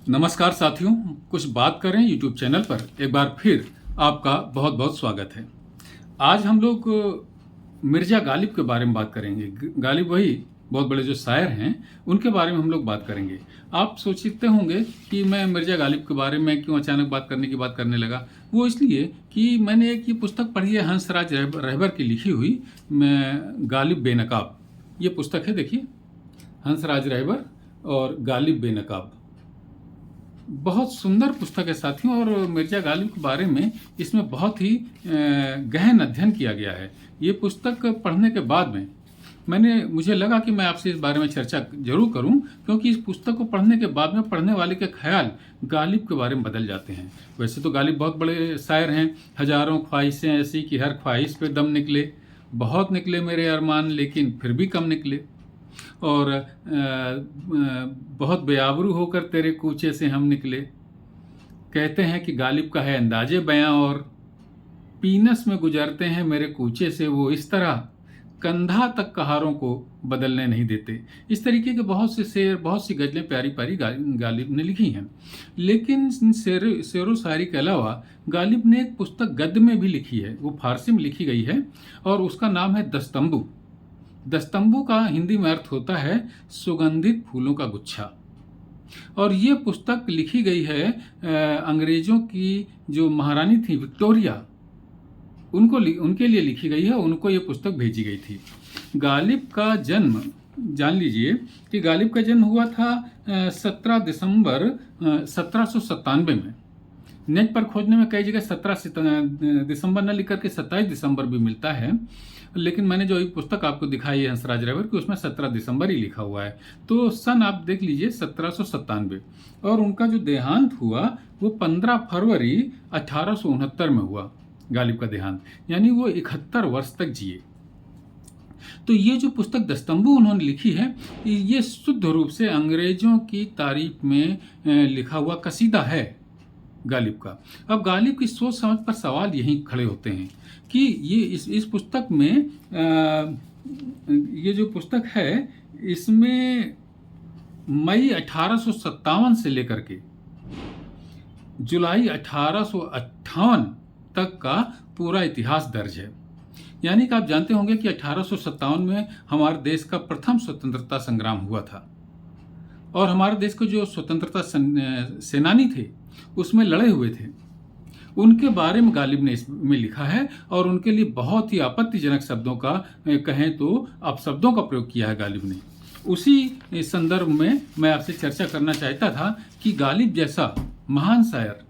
नमस्कार साथियों, कुछ बात करें यूट्यूब चैनल पर एक बार फिर आपका बहुत बहुत स्वागत है। आज हम लोग मिर्ज़ा गालिब के बारे में बात करेंगे। गालिब वही बहुत बड़े जो शायर हैं, उनके बारे में हम लोग बात करेंगे। आप सोचते होंगे कि मैं मिर्ज़ा गालिब के बारे में क्यों अचानक बात करने लगा। वो इसलिए कि मैंने एक ये पुस्तक पढ़ी है, हंसराज रहबर की लिखी हुई गालिब बेनकाब। ये पुस्तक है, देखिए, हंसराज रहबर और गालिब बेनकाब। बहुत सुंदर पुस्तक है साथियों, और मिर्ज़ा गालिब के बारे में इसमें बहुत ही गहन अध्ययन किया गया है। ये पुस्तक पढ़ने के बाद में मुझे लगा कि मैं आपसे इस बारे में चर्चा जरूर करूं, क्योंकि इस पुस्तक को पढ़ने के बाद में पढ़ने वाले के ख्याल गालिब के बारे में बदल जाते हैं। वैसे तो गालिब बहुत बड़े शायर हैं। हजारों ख्वाहिशें ऐसी कि हर ख्वाहिश पे दम निकले, बहुत निकले मेरे अरमान लेकिन फिर भी कम निकले, और बहुत बेआबरू होकर तेरे कूचे से हम निकले। कहते हैं कि गालिब का है अंदाजे बयां, और पीनस में गुजरते हैं मेरे कूचे से वो इस तरह, कंधा तक कहारों को बदलने नहीं देते। इस तरीके के बहुत से शेर, बहुत सी गज़लें प्यारी प्यारी गालिब ने लिखी हैं। लेकिन शेरो शायरी के अलावा गालिब ने एक पुस्तक गद्य में भी लिखी है। वो फारसी में लिखी गई है और उसका नाम है दस्तंबू। दस्तंबू का हिंदी में अर्थ होता है सुगंधित फूलों का गुच्छा। और ये पुस्तक लिखी गई है अंग्रेजों की जो महारानी थी विक्टोरिया, उनके लिए लिखी गई है। उनको ये पुस्तक भेजी गई थी। गालिब का जन्म जान लीजिए कि गालिब का जन्म हुआ था 17 दिसंबर 1797 में। नेट पर खोजने में कई जगह 17 दिसंबर न लिख करके 27 दिसंबर भी मिलता है, लेकिन मैंने जो एक पुस्तक आपको दिखाई है हंसराज रहबर की, उसमें 17 दिसंबर ही लिखा हुआ है। तो सन आप देख लीजिए 1797। और उनका जो देहांत हुआ वो 15 फरवरी 1869 में हुआ। गालिब का देहांत, यानी वो 71 वर्ष तक जिए। तो ये जो पुस्तक दस्तंबू उन्होंने लिखी है, ये शुद्ध रूप से अंग्रेजों की तारीफ में लिखा हुआ कसीदा है गालिब का। अब गालिब की सोच समझ पर सवाल यहीं खड़े होते हैं कि ये इस पुस्तक में ये जो पुस्तक है, इसमें मई 1857 से लेकर के जुलाई 1858 तक का पूरा इतिहास दर्ज है। यानी कि आप जानते होंगे कि 1857 में हमारे देश का प्रथम स्वतंत्रता संग्राम हुआ था, और हमारे देश के जो स्वतंत्रता सेनानी थे उसमें लड़े हुए थे। उनके बारे में गालिब ने इसमें लिखा है, और उनके लिए बहुत ही आपत्तिजनक शब्दों का, कहें तो अपशब्दों का प्रयोग किया है गालिब ने। उसी संदर्भ में मैं आपसे चर्चा करना चाहता था कि गालिब जैसा महान शायर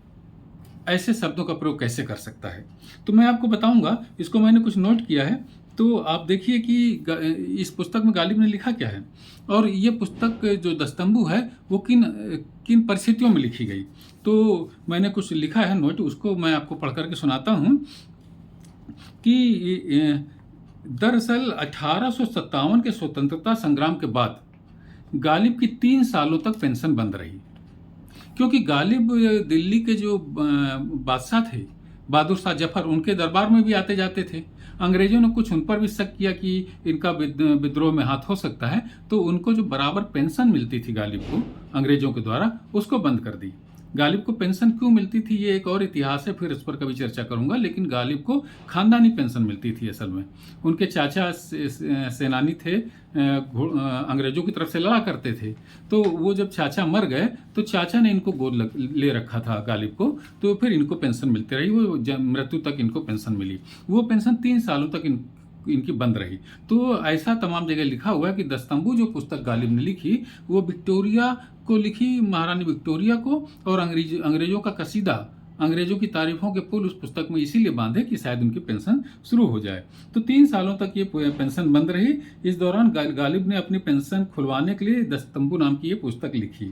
ऐसे शब्दों का प्रयोग कैसे कर सकता है। तो मैं आपको बताऊंगा, इसको मैंने कुछ नोट किया है, तो आप देखिए कि इस पुस्तक में गालिब ने लिखा क्या है। और ये पुस्तक जो दस्तंबू है वो किन परिस्थितियों में लिखी गई। तो मैंने कुछ लिखा है नोट, उसको मैं आपको पढ़ करके सुनाता हूँ कि दरअसल 1857 के स्वतंत्रता संग्राम के बाद गालिब की 3 सालों तक पेंशन बंद रही, क्योंकि गालिब दिल्ली के जो बादशाह थे बहादुर शाह जफर, उनके दरबार में भी आते जाते थे। अंग्रेजों ने कुछ उन पर भी शक किया कि इनका विद्रोह में हाथ हो सकता है, तो उनको जो बराबर पेंशन मिलती थी गालिब को अंग्रेजों के द्वारा, उसको बंद कर दी। गालिब को पेंशन क्यों मिलती थी ये एक और इतिहास है, फिर इस पर कभी चर्चा करूंगा। लेकिन गालिब को खानदानी पेंशन मिलती थी। असल में उनके चाचा सेनानी थे, अंग्रेजों की तरफ से लड़ा करते थे। तो वो जब चाचा मर गए तो चाचा ने इनको गोद ले रखा था गालिब को, तो फिर इनको पेंशन मिलती रही। वो मृत्यु तक इनको पेंशन मिली। वो पेंशन 3 सालों तक इनकी बंद रही। तो ऐसा तमाम जगह लिखा हुआ है कि दस्तंबू जो पुस्तक गालिब ने लिखी वो विक्टोरिया को लिखी, महारानी विक्टोरिया को, और अंग्रेजों का कसीदा, अंग्रेजों की तारीफों के पुल उस पुस्तक में इसीलिए बांधे कि शायद उनकी पेंशन शुरू हो जाए। तो 3 सालों तक ये पेंशन बंद रही। इस दौरान गालिब ने अपनी पेंशन खुलवाने के लिए दस्तंबू नाम की ये पुस्तक लिखी,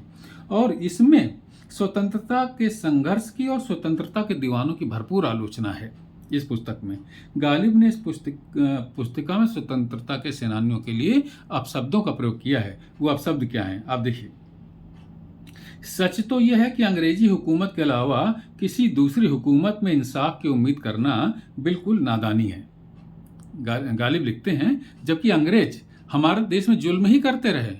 और इसमें स्वतंत्रता के संघर्ष की और स्वतंत्रता के दीवानों की भरपूर आलोचना है। इस पुस्तक में गालिब ने इस पुस्तिका में स्वतंत्रता के सेनानियों के लिए अपशब्दों का प्रयोग किया है। वो अपशब्द क्या हैं आप देखिए। सच तो यह है कि अंग्रेजी हुकूमत के अलावा किसी दूसरी हुकूमत में इंसाफ की उम्मीद करना बिल्कुल नादानी है। गालिब लिखते हैं, जबकि अंग्रेज हमारे देश में जुल्म ही करते रहे,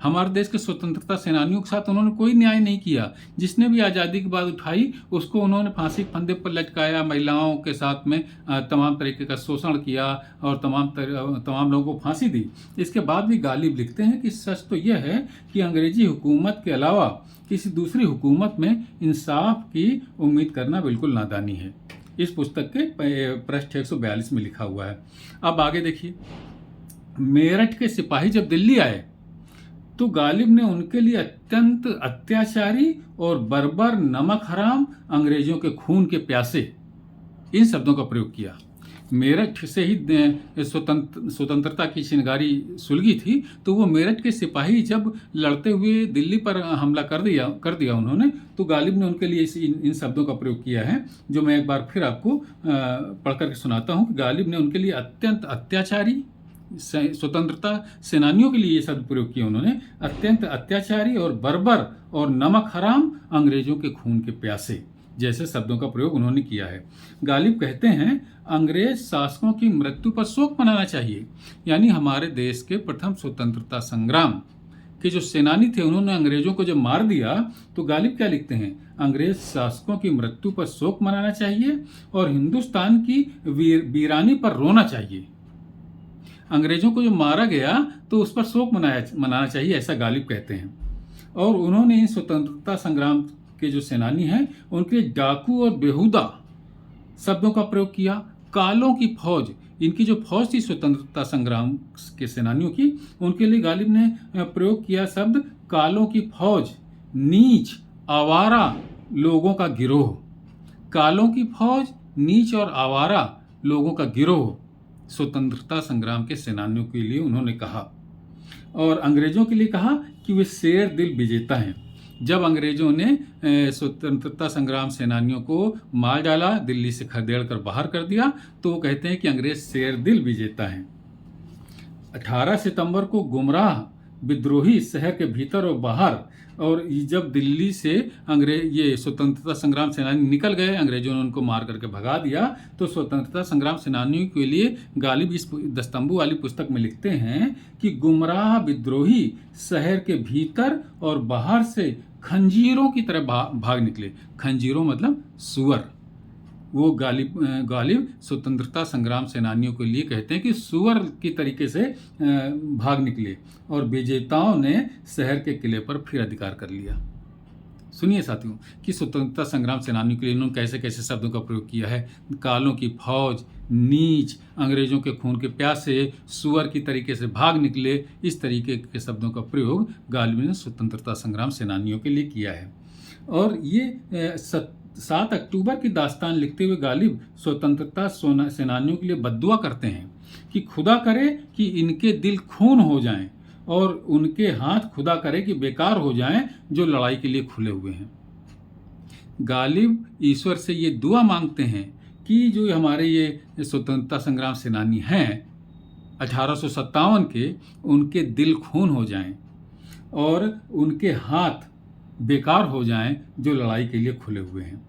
हमारे देश के स्वतंत्रता सेनानियों के साथ उन्होंने कोई न्याय नहीं किया। जिसने भी आज़ादी की बात उठाई उसको उन्होंने फांसी के फंदे पर लटकाया, महिलाओं के साथ में तमाम तरीके का शोषण किया और तमाम लोगों को फांसी दी। इसके बाद भी गालिब लिखते हैं कि सच तो यह है कि अंग्रेजी हुकूमत के अलावा किसी दूसरी हुकूमत में इंसाफ की उम्मीद करना बिल्कुल नादानी है। इस पुस्तक के पृष्ठ 142 में लिखा हुआ है। अब आगे देखिए, मेरठ के सिपाही जब दिल्ली आए तो गालिब ने उनके लिए अत्यंत अत्याचारी और बर्बर, नमक हराम, अंग्रेजों के खून के प्यासे, इन शब्दों का प्रयोग किया। मेरठ से ही स्वतंत्रता की चिंगारी सुलगी थी, तो वो मेरठ के सिपाही जब लड़ते हुए दिल्ली पर हमला कर दिया उन्होंने, तो गालिब ने उनके लिए इन शब्दों का प्रयोग किया है, जो मैं एक बार फिर आपको पढ़ करके सुनाता हूँ। गालिब ने उनके लिए अत्यंत अत्याचारी, स्वतंत्रता सेनानियों के लिए ये शब्द प्रयोग किए उन्होंने, अत्यंत अत्याचारी और बर्बर और नमक हराम, अंग्रेजों के खून के प्यासे जैसे शब्दों का प्रयोग उन्होंने किया है। गालिब कहते हैं अंग्रेज शासकों की मृत्यु पर शोक मनाना चाहिए। यानी हमारे देश के प्रथम स्वतंत्रता संग्राम के जो सेनानी थे, उन्होंने अंग्रेजों को जब मार दिया, तो गालिब क्या लिखते हैं, अंग्रेज शासकों की मृत्यु पर शोक मनाना चाहिए और हिंदुस्तान की वीरानी पर रोना चाहिए। अंग्रेजों को जो मारा गया तो उस पर शोक मनाना चाहिए, ऐसा गालिब कहते हैं। और उन्होंने इन स्वतंत्रता संग्राम के जो सेनानी हैं उनके डाकू और बेहुदा शब्दों का प्रयोग किया। कालों की फौज, इनकी जो फौज थी स्वतंत्रता संग्राम के सेनानियों की, उनके लिए गालिब ने प्रयोग किया शब्द कालों की फौज, नीच, आवारा लोगों का गिरोह। कालों की फौज, नीच और आवारा लोगों का गिरोह स्वतंत्रता संग्राम के सेनानियों के लिए उन्होंने कहा। और अंग्रेजों के लिए कहा कि वे शेर दिल विजेता हैं। जब अंग्रेजों ने स्वतंत्रता संग्राम सेनानियों को मार डाला, दिल्ली से खदेड़ कर बाहर कर दिया, तो वो कहते हैं कि अंग्रेज शेर दिल विजेता हैं। 18 सितंबर को गुमराह विद्रोही शहर के भीतर और बाहर, और जब दिल्ली से ये स्वतंत्रता संग्राम सेनानी निकल गए, अंग्रेजों ने उनको मार करके भगा दिया, तो स्वतंत्रता संग्राम सेनानियों के लिए गालिब इस दस्तंबू वाली पुस्तक में लिखते हैं कि गुमराह विद्रोही शहर के भीतर और बाहर से खंजीरों की तरह भाग निकले। खंजीरों मतलब सुअर। वो गालिब स्वतंत्रता संग्राम सेनानियों के लिए कहते हैं कि सुअर की तरीके से भाग निकले और विजेताओं ने शहर के किले पर फिर अधिकार कर लिया। सुनिए साथियों कि स्वतंत्रता संग्राम सेनानियों के लिए इन्होंने कैसे कैसे शब्दों का प्रयोग किया है। कालों की फौज, नीच, अंग्रेजों के खून के प्यासे, सुअर की तरीके से भाग निकले, इस तरीके के शब्दों का प्रयोग गालिब ने स्वतंत्रता संग्राम सेनानियों के लिए किया है। और ये 7 अक्टूबर की दास्तान लिखते हुए गालिब स्वतंत्रता सेनानियों के लिए बद्दुआ करते हैं कि खुदा करे कि इनके दिल खून हो जाएं और उनके हाथ खुदा करे कि बेकार हो जाएं जो लड़ाई के लिए खुले हुए हैं। गालिब ईश्वर से ये दुआ मांगते हैं कि जो हमारे ये स्वतंत्रता संग्राम सेनानी हैं 1857 के, उनके दिल खून हो जाएं और उनके हाथ बेकार हो जाएं जो लड़ाई के लिए खुले हुए हैं।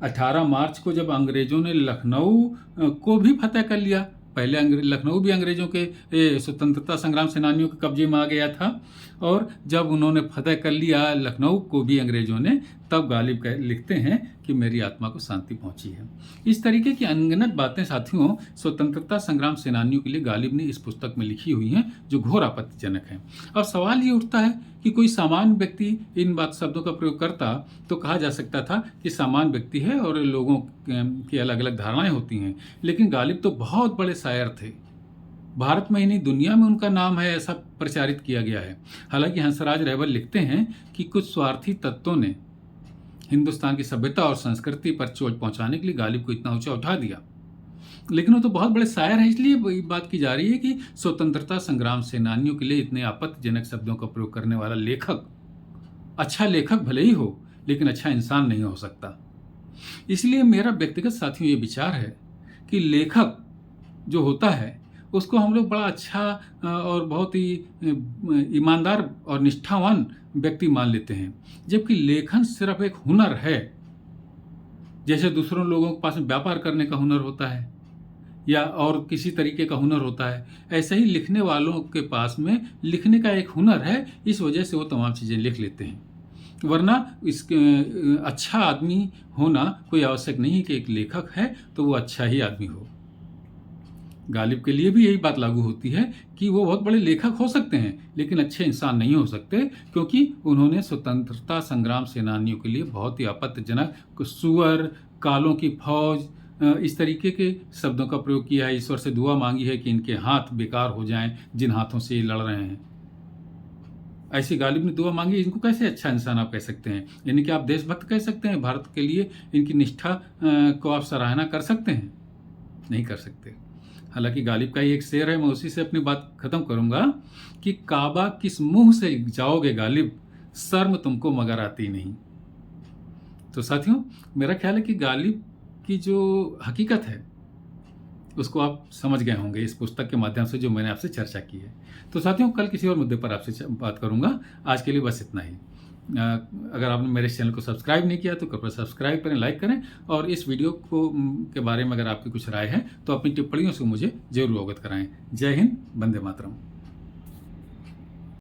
18 मार्च को जब अंग्रेजों ने लखनऊ को भी फतह कर लिया, पहले लखनऊ भी अंग्रेजों के स्वतंत्रता संग्राम सेनानियों के कब्जे में आ गया था, और जब उन्होंने फतह कर लिया लखनऊ को भी अंग्रेजों ने, तब गालिब लिखते हैं कि मेरी आत्मा को शांति पहुंची है। इस तरीके की अनगिनत बातें साथियों स्वतंत्रता संग्राम सेनानियों के लिए गालिब ने इस पुस्तक में लिखी हुई हैं, जो घोर आपत्तिजनक है। अब सवाल ये उठता है कि कोई सामान्य व्यक्ति इन शब्दों का प्रयोग करता तो कहा जा सकता था कि सामान्य व्यक्ति है और लोगों की अलग अलग धारणाएं होती हैं, लेकिन गालिब तो बहुत बड़े शायर थे। भारत में ही नहीं दुनिया में उनका नाम है, ऐसा प्रचारित किया गया है। हालांकि हंसराज रहबर लिखते हैं कि कुछ स्वार्थी तत्वों ने हिंदुस्तान की सभ्यता और संस्कृति पर चोट पहुंचाने के लिए गालिब को इतना ऊंचा उठा दिया, लेकिन वो तो बहुत बड़े शायर हैं। इसलिए बात की जा रही है कि स्वतंत्रता संग्राम सेनानियों के लिए इतने आपत्तिजनक शब्दों का प्रयोग करने वाला लेखक, अच्छा लेखक भले ही हो लेकिन अच्छा इंसान नहीं हो सकता। इसलिए मेरा व्यक्तिगत साथियों ये विचार है कि लेखक जो होता है उसको हम लोग बड़ा अच्छा और बहुत ही ईमानदार और निष्ठावान व्यक्ति मान लेते हैं, जबकि लेखन सिर्फ एक हुनर है। जैसे दूसरों लोगों के पास व्यापार करने का हुनर होता है, या और किसी तरीके का हुनर होता है, ऐसे ही लिखने वालों के पास में लिखने का एक हुनर है, इस वजह से वो तमाम चीज़ें लिख लेते हैं। वरना इसके अच्छा आदमी होना कोई आवश्यक नहीं कि एक लेखक है तो वो अच्छा ही आदमी हो। गालिब के लिए भी यही बात लागू होती है कि वो बहुत बड़े लेखक हो सकते हैं लेकिन अच्छे इंसान नहीं हो सकते, क्योंकि उन्होंने स्वतंत्रता संग्राम सेनानियों के लिए बहुत ही आपत्तिजनक सुअर, कालों की फौज, इस तरीके के शब्दों का प्रयोग किया है। ईश्वर से दुआ मांगी है कि इनके हाथ बेकार हो जाएं जिन हाथों से ये लड़ रहे हैं। ऐसी गालिब ने दुआ मांगी, इनको कैसे अच्छा इंसान आप कह सकते हैं? यानी कि आप देशभक्त कह सकते हैं? भारत के लिए इनकी निष्ठा को आप सराहना कर सकते हैं? नहीं कर सकते। हालांकि गालिब का ही एक शेर है, मैं उसी से अपनी बात खत्म करूंगा कि काबा किस मुंह से जाओगे गालिब, शर्म तुमको मगर आती नहीं। तो साथियों, मेरा ख्याल है कि गालिब की जो हकीकत है उसको आप समझ गए होंगे इस पुस्तक के माध्यम से जो मैंने आपसे चर्चा की है। तो साथियों, कल किसी और मुद्दे पर आपसे बात करूंगा। आज के लिए बस इतना ही। अगर आपने मेरे चैनल को सब्सक्राइब नहीं किया तो कृपया सब्सक्राइब करें, लाइक करें, और इस वीडियो को के बारे में अगर आपकी कुछ राय है तो अपनी टिप्पणियों से मुझे जरूर अवगत कराएं। जय हिंद, वंदे मातरम।